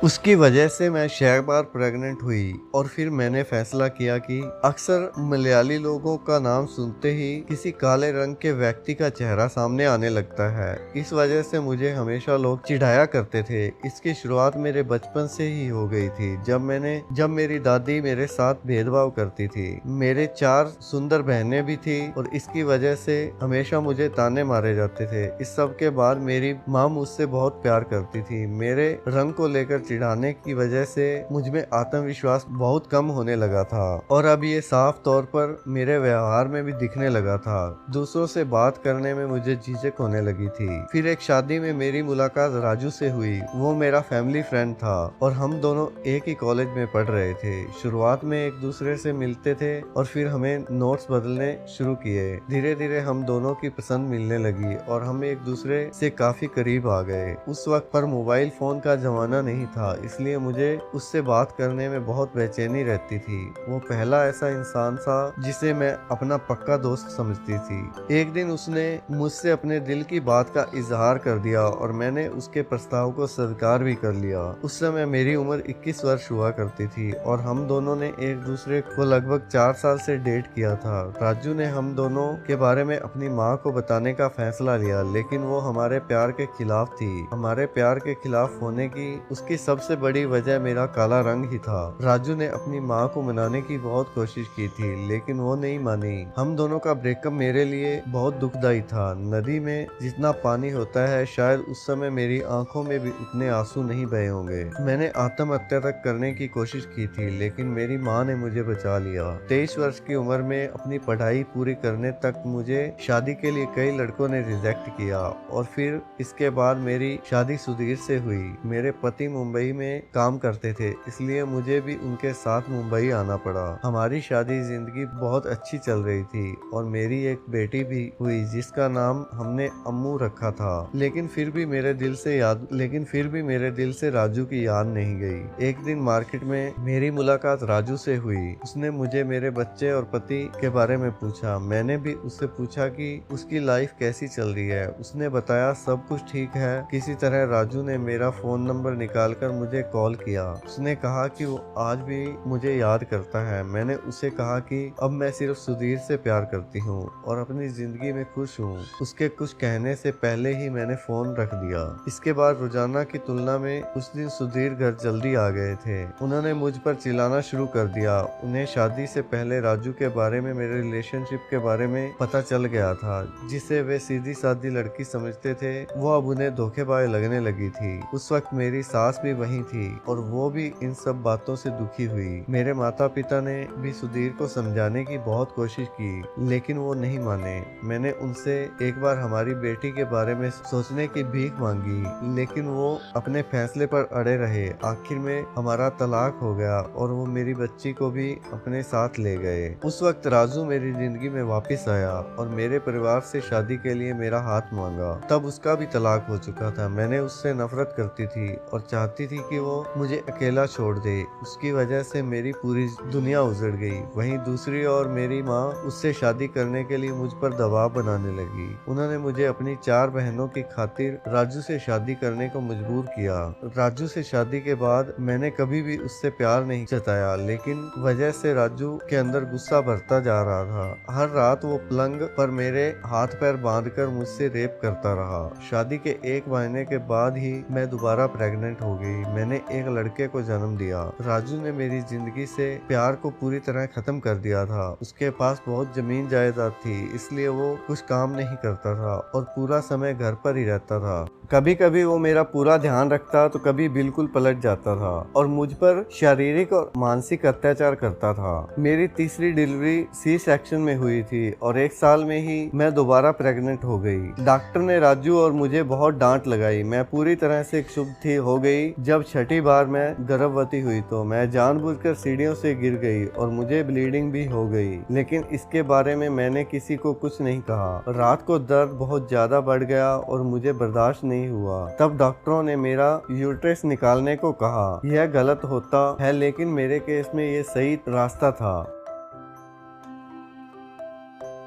उसकी वजह से मैं 6 बार प्रेग्नेंट हुई और फिर मैंने फैसला किया कि अक्सर मलयाली लोगों का नाम सुनते ही किसी काले रंग के व्यक्ति का चेहरा सामने आने लगता है। इस वजह से मुझे हमेशा लोग चिढ़ाया करते थे। इसकी शुरुआत मेरे बचपन से ही हो गई थी, जब मेरी दादी मेरे साथ भेदभाव करती थी। मेरे 4 सुंदर बहनें भी थी और इसकी वजह से हमेशा मुझे ताने मारे जाते थे। इस सब के बाद मेरी माँ मुझसे बहुत प्यार करती थी। मेरे रंग को लेकर चिढ़ाने की वजह से मुझ में आत्मविश्वास बहुत कम होने लगा था और अब ये साफ तौर पर मेरे व्यवहार में भी दिखने लगा था। दूसरों से बात करने में मुझे झिझक होने लगी थी। फिर एक शादी में मेरी मुलाकात राजू से हुई। वो मेरा फैमिली फ्रेंड था और हम दोनों एक ही कॉलेज में पढ़ रहे थे। शुरुआत में एक दूसरे से मिलते थे और फिर हमें नोट्स बदलने शुरू किए। धीरे धीरे हम दोनों की पसंद मिलने लगी और हम एक दूसरे से काफी करीब आ गए। उस वक्त पर मोबाइल फोन का जमाना नहीं था, इसलिए मुझे उससे बात करने में बहुत बेचैनी रहती थी। वो पहला ऐसा इंसान था जिसे मैं अपना पक्का दोस्त समझती थी। एक दिन उसने मुझसे अपने दिल की बात का इजहार कर दिया और मैंने उसके प्रस्ताव को स्वीकार भी कर लिया। उस समय मेरी उम्र 21 वर्ष हुआ करती थी और हम दोनों ने एक दूसरे को लगभग 4 साल से डेट किया था। राजू ने हम दोनों के बारे में अपनी माँ को बताने का फैसला लिया, लेकिन वो हमारे प्यार के खिलाफ थी। हमारे प्यार के खिलाफ होने की उसकी सबसे बड़ी वजह मेरा काला रंग ही था। राजू ने अपनी माँ को मनाने की बहुत कोशिश की थी, लेकिन वो नहीं मानी। हम दोनों का ब्रेकअप मेरे लिए बहुत दुखदाई था। नदी में जितना पानी होता है, शायद उस समय मेरी आंखों में भी उतने आंसू नहीं बहे होंगे। मैंने आत्महत्या तक करने की कोशिश की थी, लेकिन मेरी माँ ने मुझे बचा लिया। 23 वर्ष की उम्र में अपनी पढ़ाई पूरी करने तक मुझे शादी के लिए कई लड़कों ने रिजेक्ट किया और फिर इसके बाद मेरी शादी सुधीर से हुई। मेरे पति मुंबई में काम करते थे, इसलिए मुझे भी उनके साथ मुंबई आना पड़ा। हमारी शादी जिंदगी बहुत अच्छी चल रही थी और मेरी एक बेटी भी हुई जिसका नाम हमने अम्मू रखा था। लेकिन फिर भी मेरे दिल से राजू की याद नहीं गई। एक दिन मार्केट में मेरी मुलाकात राजू से हुई। उसने मुझे मेरे बच्चे और पति के बारे में पूछा। मैंने भी उससे पूछा कि उसकी लाइफ कैसी चल रही है। उसने बताया सब कुछ ठीक है। किसी तरह राजू ने मेरा फोन नंबर निकालकर मुझे कॉल किया। उसने कहा कि वो आज भी मुझे याद करता है। मैंने उसे कहा कि अब मैं सिर्फ सुधीर से प्यार करती हूँ और अपनी जिंदगी में खुश हूँ। उसके कुछ कहने से पहले ही मैंने फोन रख दिया। इसके बाद रोजाना की तुलना में उस दिन सुधीर घर जल्दी आ गए थे। उन्होंने मुझ पर चिल्लाना शुरू कर दिया। उन्हें शादी से पहले राजू के बारे में, मेरे रिलेशनशिप के बारे में पता चल गया था। जिसे वे सीधी सादी लड़की समझते थे, वो अब उन्हें धोखेबाज लगने लगी थी। उस वक्त मेरी सास भी वहीं थी और वो भी इन सब बातों से दुखी हुई। मेरे माता पिता ने भी सुधीर को समझाने की बहुत कोशिश की, लेकिन वो नहीं माने। मैंने उनसे एक बार हमारी बेटी के बारे में सोचने की भीख मांगी, लेकिन वो अपने फैसले पर अड़े रहे। आखिर में हमारा तलाक हो गया और वो मेरी बच्ची को भी अपने साथ ले गए। उस वक्त राजू मेरी जिंदगी में वापस आया और मेरे परिवार से शादी के लिए मेरा हाथ मांगा। तब उसका भी तलाक हो चुका था। मैंने उससे नफरत करती थी और चाहती थी कि वो मुझे अकेला छोड़ दे। उसकी वजह से मेरी पूरी दुनिया उजड़ गई। वहीं दूसरी ओर मेरी माँ उससे शादी करने के लिए मुझ पर दबाव बनाने लगी। उन्होंने मुझे अपनी 4 बहनों की खातिर राजू से शादी करने को मजबूर किया। राजू से शादी के बाद मैंने कभी भी उससे प्यार नहीं जताया, लेकिन वजह से राजू के अंदर गुस्सा बढ़ता जा रहा था। हर रात वो पलंग पर मेरे हाथ पैर बांधकर मुझसे रेप करता रहा। शादी के 1 महीने के बाद ही मैं दोबारा प्रेग्नेंट हो गई। मैंने एक लड़के को जन्म दिया। राजू ने मेरी जिंदगी से प्यार को पूरी तरह खत्म कर दिया था। उसके पास बहुत जमीन जायदाद थी, इसलिए वो कुछ काम नहीं करता था और पूरा समय घर पर ही रहता था। कभी कभी वो मेरा पूरा ध्यान रखता तो कभी बिल्कुल पलट जाता था और मुझ पर शारीरिक और मानसिक अत्याचार करता था। मेरी तीसरी डिलीवरी सी सेक्शन में हुई थी और 1 साल में ही मैं दोबारा प्रेग्नेंट हो गई। डॉक्टर ने राजू और मुझे बहुत डांट लगाई। मैं पूरी तरह से क्षुब्ध थी हो गई। जब छठी बार मैं गर्भवती हुई तो मैं जानबूझकर सीढ़ियों से गिर गई और मुझे ब्लीडिंग भी हो गई, लेकिन इसके बारे में मैंने किसी को कुछ नहीं कहा। रात को दर्द बहुत ज्यादा बढ़ गया और मुझे बर्दाश्त नहीं हुआ। तब डॉक्टरों ने मेरा यूट्रस निकालने को कहा। यह गलत होता है, लेकिन मेरे केस में ये सही रास्ता था।